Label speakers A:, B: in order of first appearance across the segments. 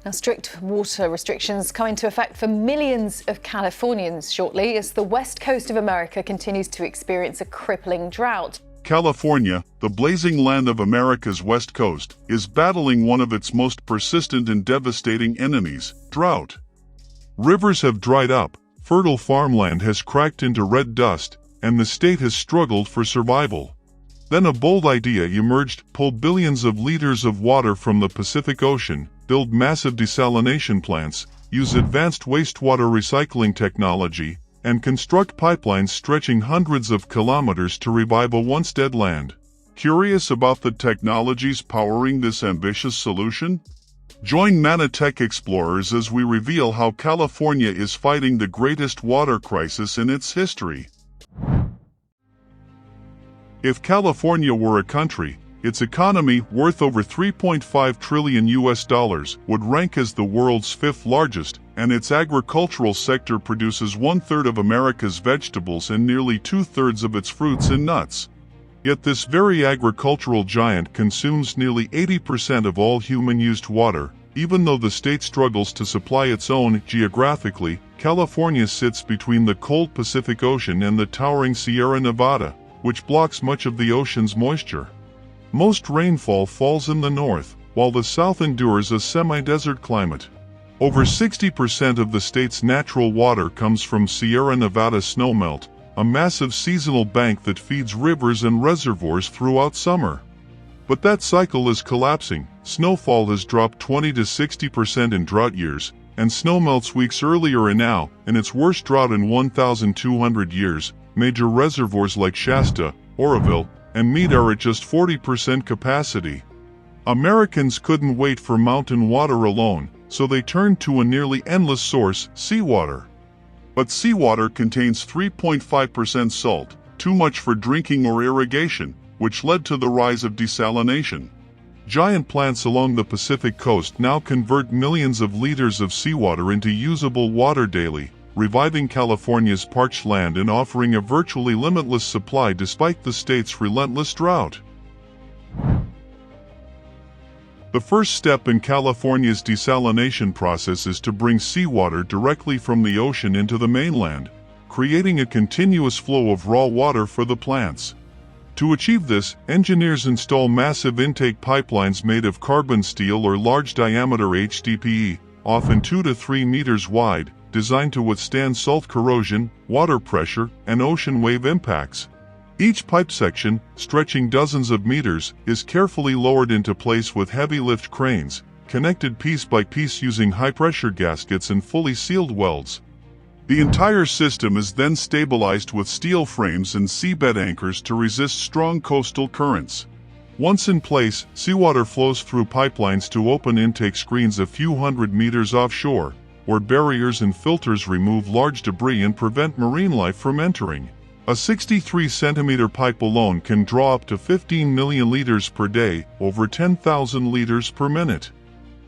A: Now, strict water restrictions come into effect for millions of Californians shortly as the west coast of America continues to experience a crippling drought.
B: California, the blazing land of America's west coast, is battling one of its most persistent and devastating enemies, drought. Rivers have dried up, fertile farmland has cracked into red dust, and the state has struggled for survival. Then a bold idea emerged: pull billions of liters of water from the Pacific Ocean, build massive desalination plants, use advanced wastewater recycling technology, and construct pipelines stretching hundreds of kilometers to revive a once dead land. Curious about the technologies powering this ambitious solution? Join Manatech explorers as we reveal how California is fighting the greatest water crisis in its history. If California were a country, its economy, worth over $3.5 trillion would rank as the world's fifth largest, and its agricultural sector produces 1/3 of America's vegetables and nearly 2/3 of its fruits and nuts. Yet this very agricultural giant consumes nearly 80% of all human-used water. Even though the state struggles to supply its own, geographically, California sits between the cold Pacific Ocean and the towering Sierra Nevada, which blocks much of the ocean's moisture. Most rainfall falls in the north, while the south endures a semi-desert climate. Over 60% of the state's natural water comes from Sierra Nevada snowmelt, a massive seasonal bank that feeds rivers and reservoirs throughout summer. But that cycle is collapsing. Snowfall has dropped 20 to 60% in drought years, and snowmelts weeks earlier and now, in its worst drought in 1,200 years, major reservoirs like Shasta, Oroville, and Meade are at just 40% capacity. Americans couldn't wait for mountain water alone, so they turned to a nearly endless source, seawater. But seawater contains 3.5% salt, too much for drinking or irrigation, which led to the rise of desalination. Giant plants along the Pacific coast now convert millions of liters of seawater into usable water daily, reviving California's parched land and offering a virtually limitless supply despite the state's relentless drought. The first step in California's desalination process is to bring seawater directly from the ocean into the mainland, creating a continuous flow of raw water for the plants. To achieve this, engineers install massive intake pipelines made of carbon steel or large-diameter HDPE, often 2 to 3 meters wide, designed to withstand salt corrosion, water pressure, and ocean wave impacts. Each pipe section, stretching dozens of meters, is carefully lowered into place with heavy lift cranes, connected piece by piece using high-pressure gaskets and fully sealed welds. The entire system is then stabilized with steel frames and seabed anchors to resist strong coastal currents. Once in place, seawater flows through pipelines to open intake screens a few hundred meters offshore, where barriers and filters remove large debris and prevent marine life from entering. A 63-centimeter pipe alone can draw up to 15 million liters per day, over 10,000 liters per minute.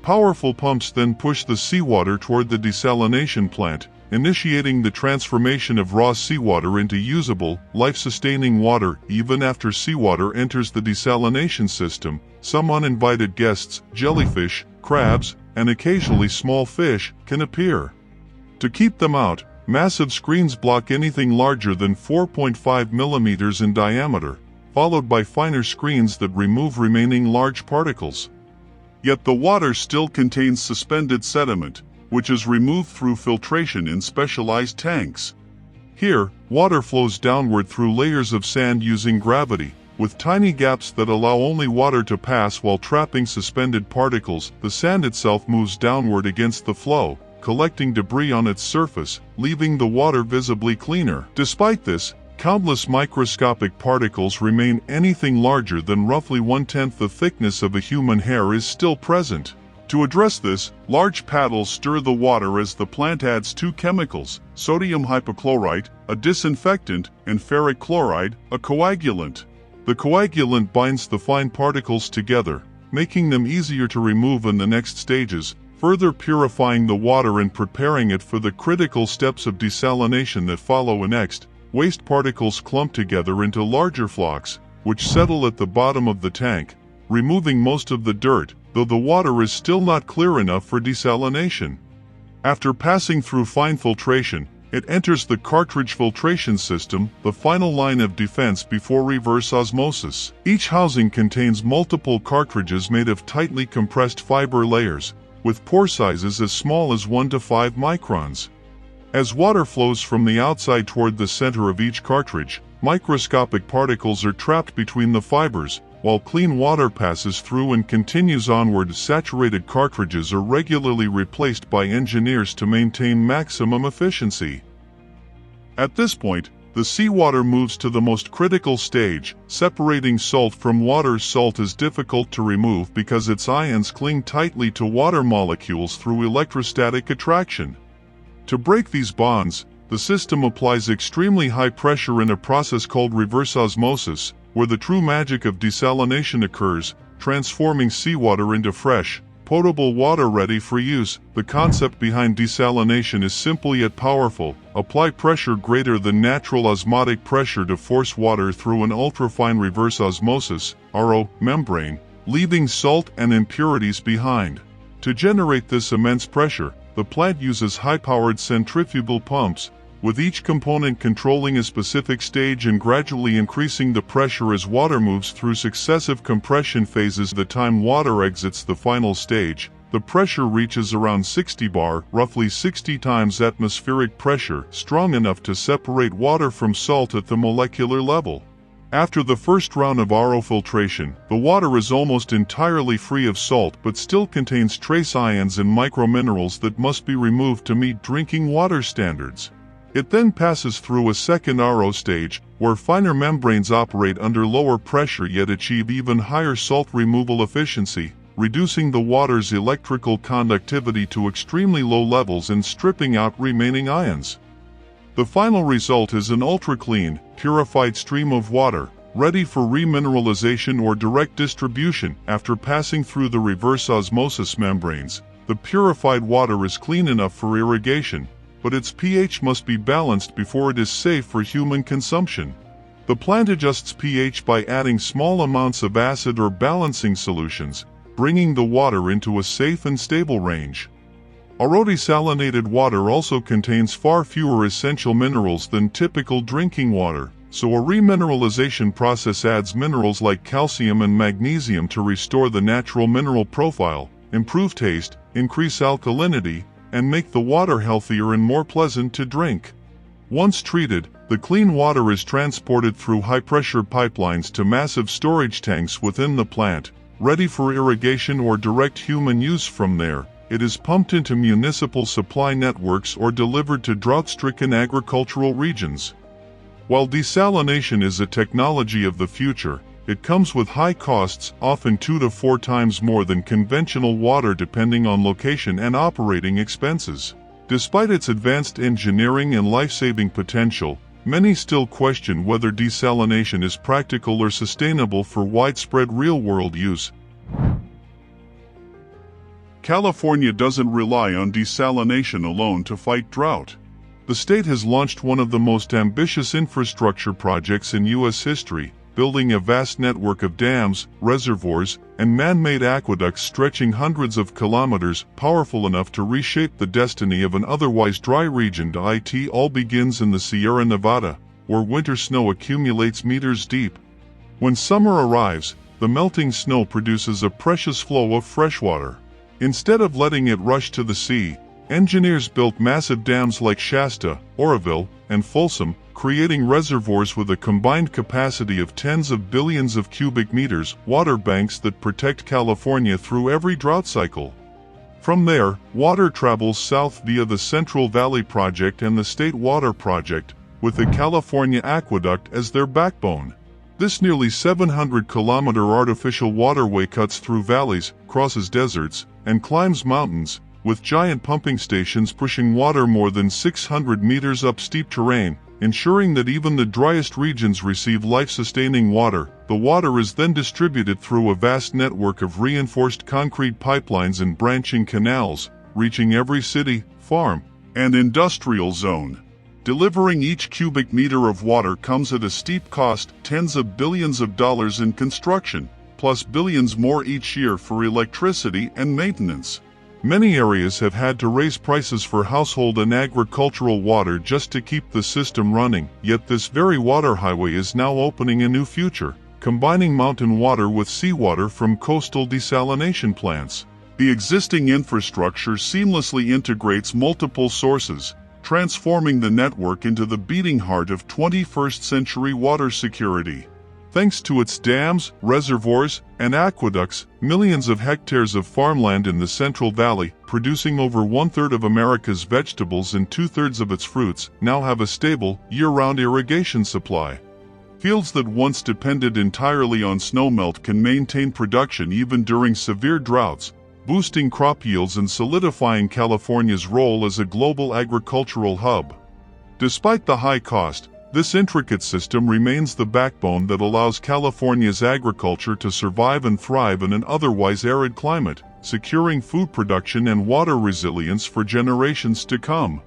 B: Powerful pumps then push the seawater toward the desalination plant, initiating the transformation of raw seawater into usable, life-sustaining water. Even after seawater enters the desalination system, some uninvited guests, jellyfish, crabs, and occasionally small fish, can appear. To keep them out, massive screens block anything larger than 4.5 millimeters in diameter, followed by finer screens that remove remaining large particles. Yet the water still contains suspended sediment, which is removed through filtration in specialized tanks. Here, water flows downward through layers of sand using gravity, with tiny gaps that allow only water to pass while trapping suspended particles. The sand itself moves downward against the flow, collecting debris on its surface, leaving the water visibly cleaner. Despite this, countless microscopic particles remain. Anything larger than roughly 1/10 the thickness of a human hair is still present. To address this, large paddles stir the water as the plant adds 2 chemicals, sodium hypochlorite, a disinfectant, and ferric chloride, a coagulant. The coagulant binds the fine particles together, making them easier to remove in the next stages, further purifying the water and preparing it for the critical steps of desalination that follow. Next, waste particles clump together into larger flocks, which settle at the bottom of the tank, removing most of the dirt. though the water is still not clear enough for desalination. After passing through fine filtration, it enters the cartridge filtration system, the final line of defense before reverse osmosis. Each housing contains multiple cartridges made of tightly compressed fiber layers, with pore sizes as small as 1 to 5 microns. As water flows from the outside toward the center of each cartridge, microscopic particles are trapped between the fibers, while clean water passes through and continues onward. Saturated cartridges are regularly replaced by engineers to maintain maximum efficiency. At this point, the seawater moves to the most critical stage. Separating salt from water. Salt is difficult to remove because its ions cling tightly to water molecules through electrostatic attraction. To break these bonds, the system applies extremely high pressure in a process called reverse osmosis, where the true magic of desalination occurs, transforming seawater into fresh, potable water ready for use. The concept behind desalination is simple yet powerful. Apply pressure greater than natural osmotic pressure to force water through an ultrafine reverse osmosis (RO) membrane, leaving salt and impurities behind. To generate this immense pressure, the plant uses high-powered centrifugal pumps, with each component controlling a specific stage and gradually increasing the pressure as water moves through successive compression phases. The time water exits the final stage, the pressure reaches around 60 bar, roughly 60 times atmospheric pressure, strong enough to separate water from salt at the molecular level. After the first round of RO filtration, the water is almost entirely free of salt but still contains trace ions and microminerals that must be removed to meet drinking water standards. It then passes through a second RO stage, where finer membranes operate under lower pressure yet achieve even higher salt removal efficiency, reducing the water's electrical conductivity to extremely low levels and stripping out remaining ions. The final result is an ultra-clean, purified stream of water, ready for remineralization or direct distribution. After passing through the reverse osmosis membranes, the purified water is clean enough for irrigation, but its pH must be balanced before it is safe for human consumption. The plant adjusts pH by adding small amounts of acid or balancing solutions, bringing the water into a safe and stable range. RO desalinated water also contains far fewer essential minerals than typical drinking water, so a remineralization process adds minerals like calcium and magnesium to restore the natural mineral profile, improve taste, increase alkalinity, and make the water healthier and more pleasant to drink. Once treated, the clean water is transported through high-pressure pipelines to massive storage tanks within the plant, ready for irrigation or direct human use. From there, it is pumped into municipal supply networks or delivered to drought-stricken agricultural regions. While desalination is a technology of the future, it comes with high costs, often 2 to 4 times more than conventional water depending on location and operating expenses. Despite its advanced engineering and life-saving potential, many still question whether desalination is practical or sustainable for widespread real-world use. California doesn't rely on desalination alone to fight drought. The state has launched one of the most ambitious infrastructure projects in U.S. history, building a vast network of dams, reservoirs, and man-made aqueducts stretching hundreds of kilometers, powerful enough to reshape the destiny of an otherwise dry region. It all begins in the Sierra Nevada, where winter snow accumulates meters deep. When summer arrives, the melting snow produces a precious flow of fresh water. Instead of letting it rush to the sea, engineers built massive dams like Shasta, Oroville, and Folsom, creating reservoirs with a combined capacity of tens of billions of cubic meters, water banks that protect California through every drought cycle. From there, water travels south via the Central Valley Project and the State Water Project, with the California Aqueduct as their backbone. This nearly 700-kilometer artificial waterway cuts through valleys, crosses deserts, and climbs mountains, with giant pumping stations pushing water more than 600 meters up steep terrain, ensuring that even the driest regions receive life-sustaining water. The water is then distributed through a vast network of reinforced concrete pipelines and branching canals, reaching every city, farm, and industrial zone. Delivering each cubic meter of water comes at a steep cost, tens of billions of dollars in construction. plus billions more each year for electricity and maintenance. Many areas have had to raise prices for household and agricultural water just to keep the system running, yet this very water highway is now opening a new future, combining mountain water with seawater from coastal desalination plants. The existing infrastructure seamlessly integrates multiple sources, transforming the network into the beating heart of 21st century water security. Thanks to its dams, reservoirs, and aqueducts, millions of hectares of farmland in the Central Valley, producing over 1/3 of America's vegetables and 2/3 of its fruits, now have a stable, year-round irrigation supply. Fields that once depended entirely on snowmelt can maintain production even during severe droughts, boosting crop yields and solidifying California's role as a global agricultural hub. Despite the high cost, this intricate system remains the backbone that allows California's agriculture to survive and thrive in an otherwise arid climate, securing food production and water resilience for generations to come.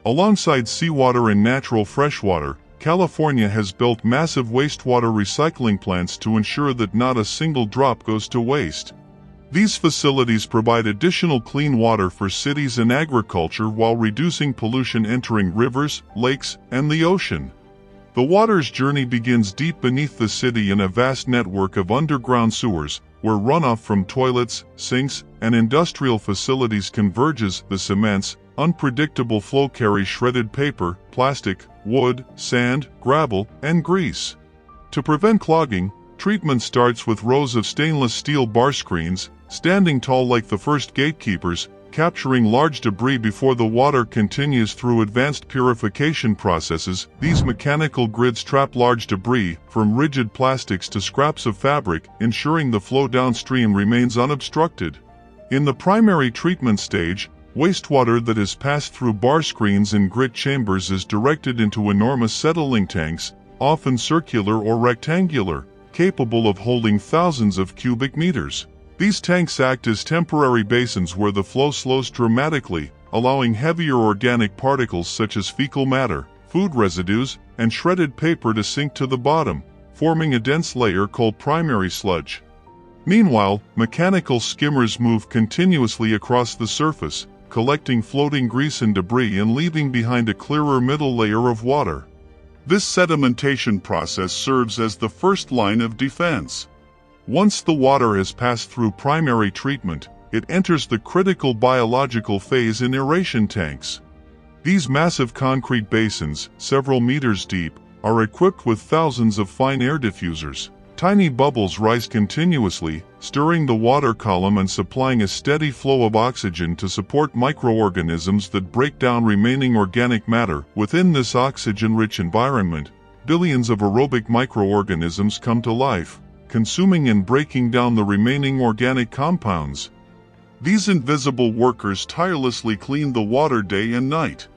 B: Alongside seawater and natural freshwater, California has built massive wastewater recycling plants to ensure that not a single drop goes to waste. These facilities provide additional clean water for cities and agriculture while reducing pollution entering rivers, lakes, and the ocean. The water's journey begins deep beneath the city in a vast network of underground sewers, where runoff from toilets, sinks, and industrial facilities converges. This immense, unpredictable flow carries shredded paper, plastic, wood, sand, gravel, and grease. To prevent clogging, treatment starts with rows of stainless steel bar screens, standing tall like the first gatekeepers, capturing large debris before the water continues through advanced purification processes. These mechanical grids trap large debris, from rigid plastics to scraps of fabric, ensuring the flow downstream remains unobstructed. In the primary treatment stage, wastewater that is passed through bar screens and grit chambers is directed into enormous settling tanks, often circular or rectangular, capable of holding thousands of cubic meters. These tanks act as temporary basins where the flow slows dramatically, allowing heavier organic particles such as fecal matter, food residues, and shredded paper to sink to the bottom, forming a dense layer called primary sludge. Meanwhile, mechanical skimmers move continuously across the surface, collecting floating grease and debris and leaving behind a clearer middle layer of water. This sedimentation process serves as the first line of defense. Once the water has passed through primary treatment, it enters the critical biological phase in aeration tanks. These massive concrete basins, several meters deep, are equipped with thousands of fine air diffusers. Tiny bubbles rise continuously, stirring the water column and supplying a steady flow of oxygen to support microorganisms that break down remaining organic matter. Within this oxygen-rich environment, billions of aerobic microorganisms come to life, consuming and breaking down the remaining organic compounds. These invisible workers tirelessly clean the water day and night.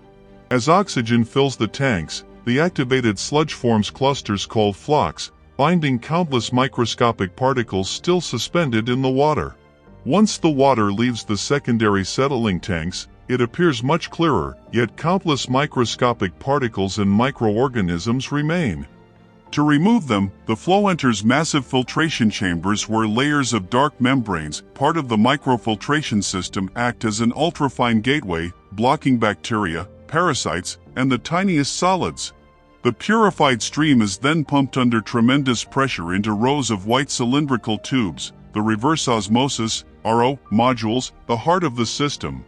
B: As oxygen fills the tanks, the activated sludge forms clusters called flocs, binding countless microscopic particles still suspended in the water. Once the water leaves the secondary settling tanks, it appears much clearer, yet countless microscopic particles and microorganisms remain. To remove them, the flow enters massive filtration chambers where layers of dark membranes, part of the microfiltration system, act as an ultrafine gateway, blocking bacteria, parasites, and the tiniest solids. The purified stream is then pumped under tremendous pressure into rows of white cylindrical tubes, the reverse osmosis (RO) modules, the heart of the system.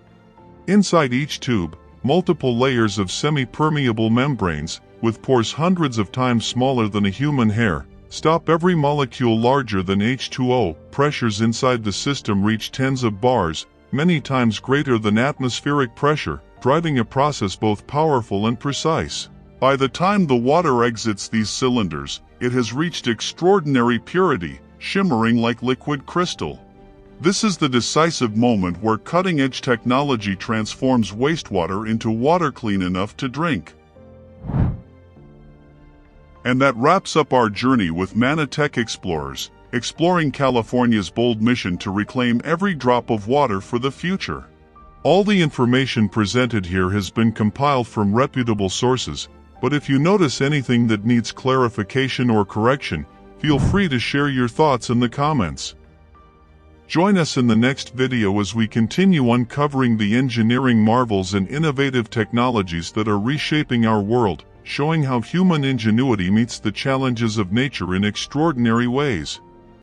B: Inside each tube, multiple layers of semi-permeable membranes, with pores hundreds of times smaller than a human hair, stop every molecule larger than H2O. Pressures inside the system reach tens of bars, many times greater than atmospheric pressure, driving a process both powerful and precise. By the time the water exits these cylinders, it has reached extraordinary purity, shimmering like liquid crystal. This is the decisive moment where cutting-edge technology transforms wastewater into water clean enough to drink. And that wraps up our journey with Manatech Explorers, exploring California's bold mission to reclaim every drop of water for the future. All the information presented here has been compiled from reputable sources, But if you notice anything that needs clarification or correction, feel free to share your thoughts in the comments. Join us in the next video as we continue uncovering the engineering marvels and innovative technologies that are reshaping our world, showing how human ingenuity meets the challenges of nature in extraordinary ways.